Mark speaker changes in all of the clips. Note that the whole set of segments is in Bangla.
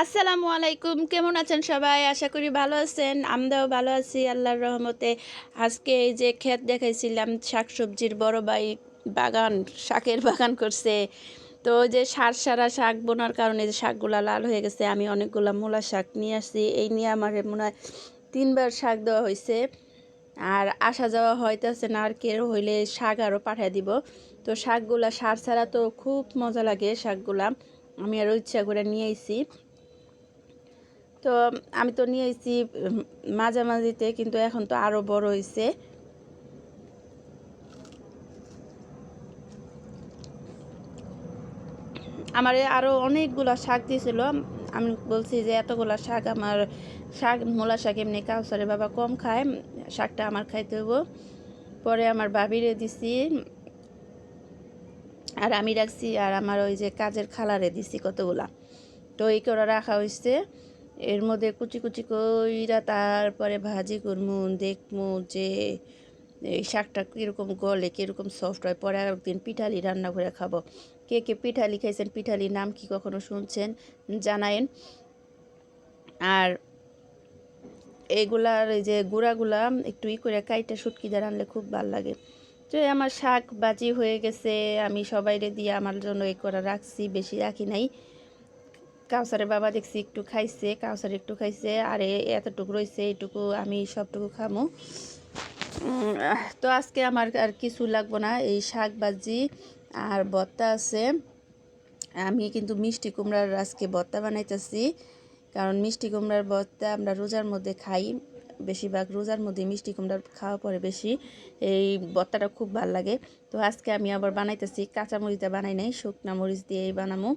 Speaker 1: আসসালামু আলাইকুম, কেমন আছেন সবাই? আশা করি ভালো আছেন। আমরাও ভালো আছি আল্লাহর রহমতে। আজকে এই যে ক্ষেত দেখাইছিলাম, শাকসবজির বড় ভাই বাগান, শাকের বাগান করছে। তো ওই যে সারা শাক বোনার কারণে যে শাকগুলা লাল হয়ে গেছে, আমি অনেকগুলা মূলা শাক নিয়ে আসছি। এই নিয়ে আমার মনে হয় 3বার শাক দেওয়া হয়েছে। আর আসা যাওয়া হইতেছে না, আর কেউ হইলে শাক আরও পাঠিয়ে দিব। তো শাকগুলা সার ছাড়া তো খুব মজা লাগে শাকগুলা। আমি আরও ইচ্ছা করে নিয়ে আইছি। তো আমি তো নিয়ে এসেছি মাঝামাঝিতে, কিন্তু এখন তো আরও বড় হয়েছে। আমার আরও অনেকগুলা শাক দিয়েছিল। আমি বলছি যে এতগুলা শাক, আমার শাক মূলা শাক এমনি কাউসারে বাবা কম খায়, শাকটা আমার খাইতে হইব। পরে আমার ভাবিরে দিছি, আর আমি রাখছি, আর আমার ওই যে কাজের খালারে দিছি কতগুলা। তো এই করে রাখা হয়েছে। এর মধ্যে কুচি কুচি কইরা তারপরে ভাজি করমু, দেখমু যে এই শাকটা কীরকম গলে, কীরকম সফট হয়। পরে একদিন পিঠালি রান্না করে খাবো। কে কে পিঠালি খাইছেন, পিঠালির নাম কি কখনো শুনছেন জানায়েন। আর এইগুলার এই যে গুঁড়াগুলা একটু করে কাইটা শুটকি দিয়ে রানলে খুব ভালো লাগে। তো আমার শাক বাজি হয়ে গেছে, আমি সবাইরে দিয়ে আমার জন্য এই করে রাখছি, বেশি রাখি নাই। কাউসারের বাবা দেখছি একটু খাইছে, কাউসার একটু খাইছে, আর এতটুকু রয়েছে, এইটুকু আমি সবটুকু খামো। তো আজকে আমার আর কিছু লাগবো না, এই শাক ভাজি আর ভর্তা আছে। আমি কিন্তু মিষ্টি কুমড়ার আজকে ভর্তা বানাইতেছি, কারণ মিষ্টি কুমড়ার ভর্তা আমরা রোজার মধ্যে খাই, বেশিরভাগ রোজার মধ্যে মিষ্টি কুমড়ার খাওয়া পরে বেশি এই ভর্তাটা খুব ভালো লাগে। তো আজকে আমি আবার বানাইতেছি, কাঁচা মরিচটা বানাই নাই, শুকনা মরিচ দিয়েই বানামো।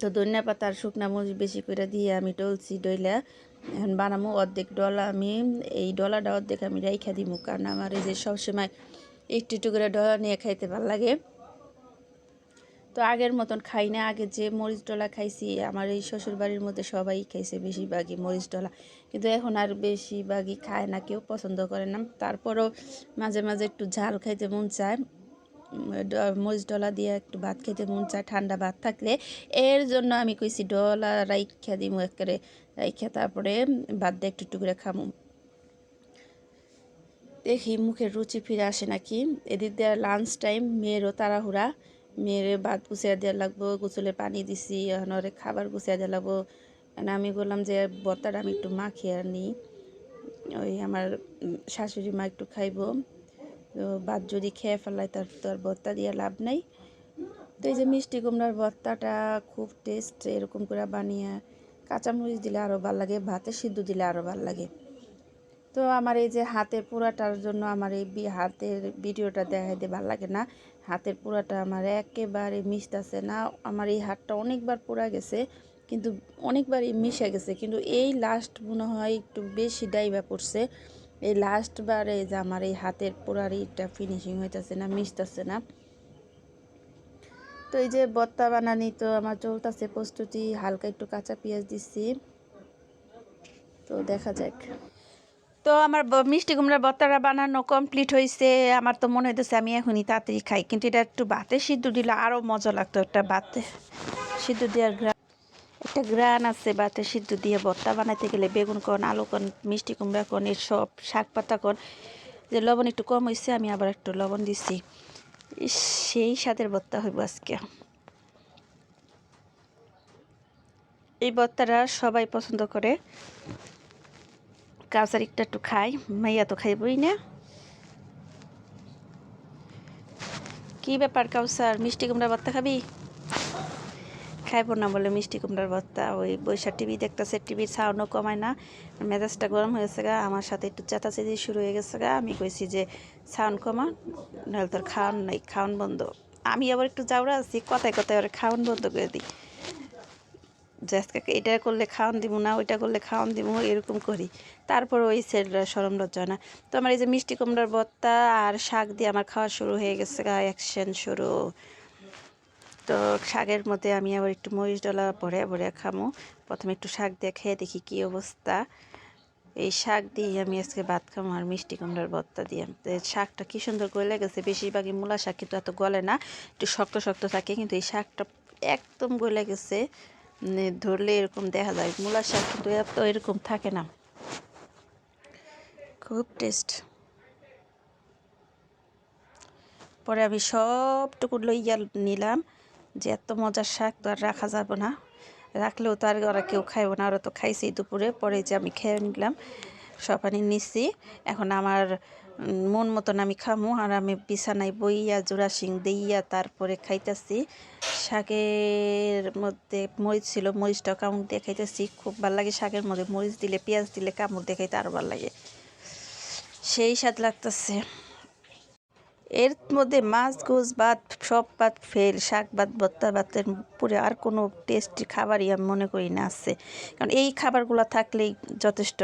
Speaker 1: তো ধনিয়া পাতা আর শুকনা মরিচ বেশি করে দিয়ে আমি ডলছি, ডইলা এখন বানামো। অর্ধেক ডলা আমি এই ডলাটা অর্ধেক আমি রাইখা দিমু, কারণ আমার এই যে সবসময় একটু একটু করে ডলা নিয়ে খাইতে ভালো লাগে। তো আগের মতন খাই না, আগে যে মরিচ ডলা খাইছি আমার এই শ্বশুর বাড়ির মধ্যে সবাই খাইছে বেশিরভাগই মরিচ ডলা, কিন্তু এখন আর বেশিরভাগই খায় না, কেউ পছন্দ করে না। তারপরও মাঝে মাঝে একটু ঝাল খাইতে মন চায়, মরিচ ডলা দিয়ে একটু ভাত খেতে মন চায়, ঠান্ডা ভাত থাকলে। এর জন্য আমি কইছি ডলা রাইখা দিমু, একেবারে রাইখা তারপরে ভাত দিয়ে একটু একটু করে খামু। দেখি মুখের রুচি ফিরে আসে নাকি। এদিক দিয়ে লাঞ্চ টাইম, মেয়েরও তাড়াহুড়া, মেয়ের ভাত গুছিয়ে দেওয়া লাগবো, গোসলে পানি দিছি, এখন ওরে খাবার গুছিয়ে দেওয়া লাগবো। আমি বললাম যে ভর্তাটা আমি একটু মাখিয়ে নিই, ওই আমার শাশুড়ি মা একটু খাইবো। তো ভাত যদি খেয়ে ফেলায় তার তো আর ভর্তা দিয়ে লাভ নাই। তো এই যে মিষ্টি কুমড়ার ভর্তাটা খুব টেস্ট, এরকম করে বানিয়ে কাঁচামরিচ দিলে আরও ভালো লাগে, ভাতে সিদ্ধ দিলে আরও ভালো লাগে। তো আমার এই যে হাতের পোড়াটার জন্য আমার এই হাতের ভিডিওটা দেখাইতে ভালো লাগে না। হাতের পোড়াটা আমার একেবারে মিশতেছে না, আমার এই হাতটা অনেকবার পোড়া গেছে, কিন্তু অনেকবারই মিশে গেছে, কিন্তু এই লাস্ট মনে হয় একটু বেশি ডাইবা পড়ছে। এই লাস্টবারে যে আমার এই হাতের পোড়ারিটা ফিনিশিং হইতেছে না, মিশতেছে না। তো এই যে ভর্তা বানানি তো আমার চলতেছে প্রস্তুতি, হালকা একটু কাঁচা পেঁয়াজ দিচ্ছি। তো দেখা যাক। তো আমার মিষ্টি কুমড়ার ভর্তাটা বানানো কমপ্লিট হয়েছে। আমার তো মনে হইতেছে আমি এখনই তাড়াতাড়ি খাই, কিন্তু এটা একটু ভাতে সিদ্ধ দিলে আরও মজা লাগতো। একটা ভাতে সিদ্ধ দেওয়ার একটা গ্রান আছে, ভাতে সিদ্ধ দিয়ে ভর্তা বানাইতে গেলে। বেগুন কন, আলু কন, মিষ্টি কুমড়া কন, এর সব শাক পাতা কন। যে লবণ একটু কম হয়েছে, আমি আবার একটু লবণ দিছি। সেই স্বাদের ভর্তা হইব আজকে। এই ভর্তাটা সবাই পছন্দ করে, কাউসার একটু খাই, মাইয়া তো খাইবই না। কি ব্যাপার কাউসার, মিষ্টি কুমড়ার ভর্তা খাবি? খাইব না বলে মিষ্টি কুমড়ার ভর্তা। ওই বৈশাখ টিভি দেখতেছে, টিভির সাউন্ডও কমায় না, মেজাজটা গরম হয়েছে গা, আমার সাথে একটু চেঁচাচেঁচি শুরু হয়ে গেছে গা। আমি কইছি যে সাউন্ড কমা, নাহলে তোর খাওয়ান নাই, খাওয়ান বন্ধ। আমি আবার একটু যাওয়া আছি, কথায় কথায় ওরা খাওয়ান বন্ধ করে দিই, যে আজকে এটা করলে খাওয়ান দিব না, ওইটা করলে খাওয়ান দিব, এরকম করি। তারপর ওই ছেলেরা সরম লজ্জা না। তো আমার এই যে মিষ্টি কুমড়ার ভর্তা আর শাক দিয়ে আমার খাওয়া শুরু হয়ে গেছে গা, অ্যাকশন শুরু। তো শাকের মধ্যে আমি আবার একটু মরিচ ডলা ভরে ভরে খামো। প্রথমে একটু শাক দিয়ে খেয়ে দেখি কী অবস্থা। এই শাক দিয়ে আমি আজকে ভাত খামো, আর মিষ্টি কুমড়ার ভর্তা দিয়ে। তো শাকটা কী সুন্দর গলে গেছে, বেশিরভাগই মূলা শাক কিন্তু এত গলে না, একটু শক্ত শক্ত থাকে, কিন্তু এই শাকটা একদম গলে গেছে, ধরলে এরকম দেখা যায়। মূলার শাক কিন্তু এত এরকম থাকে না, খুব টেস্ট। পরে আমি সবটুকু লইয়া নিলাম, যে এত মজার শাক তো আর রাখা যাবে না, রাখলেও তো আর ওরা কেউ খাইব না, ওরা তো খাইছি দুপুরে। পরে যে আমি খেয়ে নিলাম, সব আনি নিছি। এখন আমার মন মতন আমি খামু, আর আমি বিছানায় বইয়া জোড়াশিং দিয়া তারপরে খাইতেছি। শাকের মধ্যে মরিচ ছিল, মরিচটাও কামড় দিয়ে খাইতেছি, খুব ভালো লাগে। শাকের মধ্যে মরিচ দিলে, পেঁয়াজ দিলে কামড় দিয়ে খাইতে আরও ভালো লাগে, সেই স্বাদ লাগতেছে। এর মধ্যে মাছ গোছ ভাত সব ভাত ফেল, শাক ভাত ভর্তা ভাতের পুরে আর কোনো টেস্টি খাবারই আমি মনে করি না আছে, কারণ এই খাবারগুলো থাকলেই যথেষ্ট।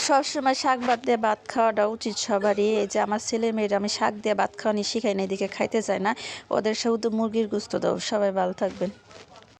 Speaker 1: সবসময় শাক ভাত দিয়ে ভাত খাওয়াটা উচিত সবারই। এই যে আমার ছেলে মেয়েরা আমি শাক দিয়ে ভাত খাওয়ানি শিখাই না, এদিকে খাইতে চায় না, ওদের শুধু মুরগির গোস্ত দাও। সবাই ভালো থাকবেন।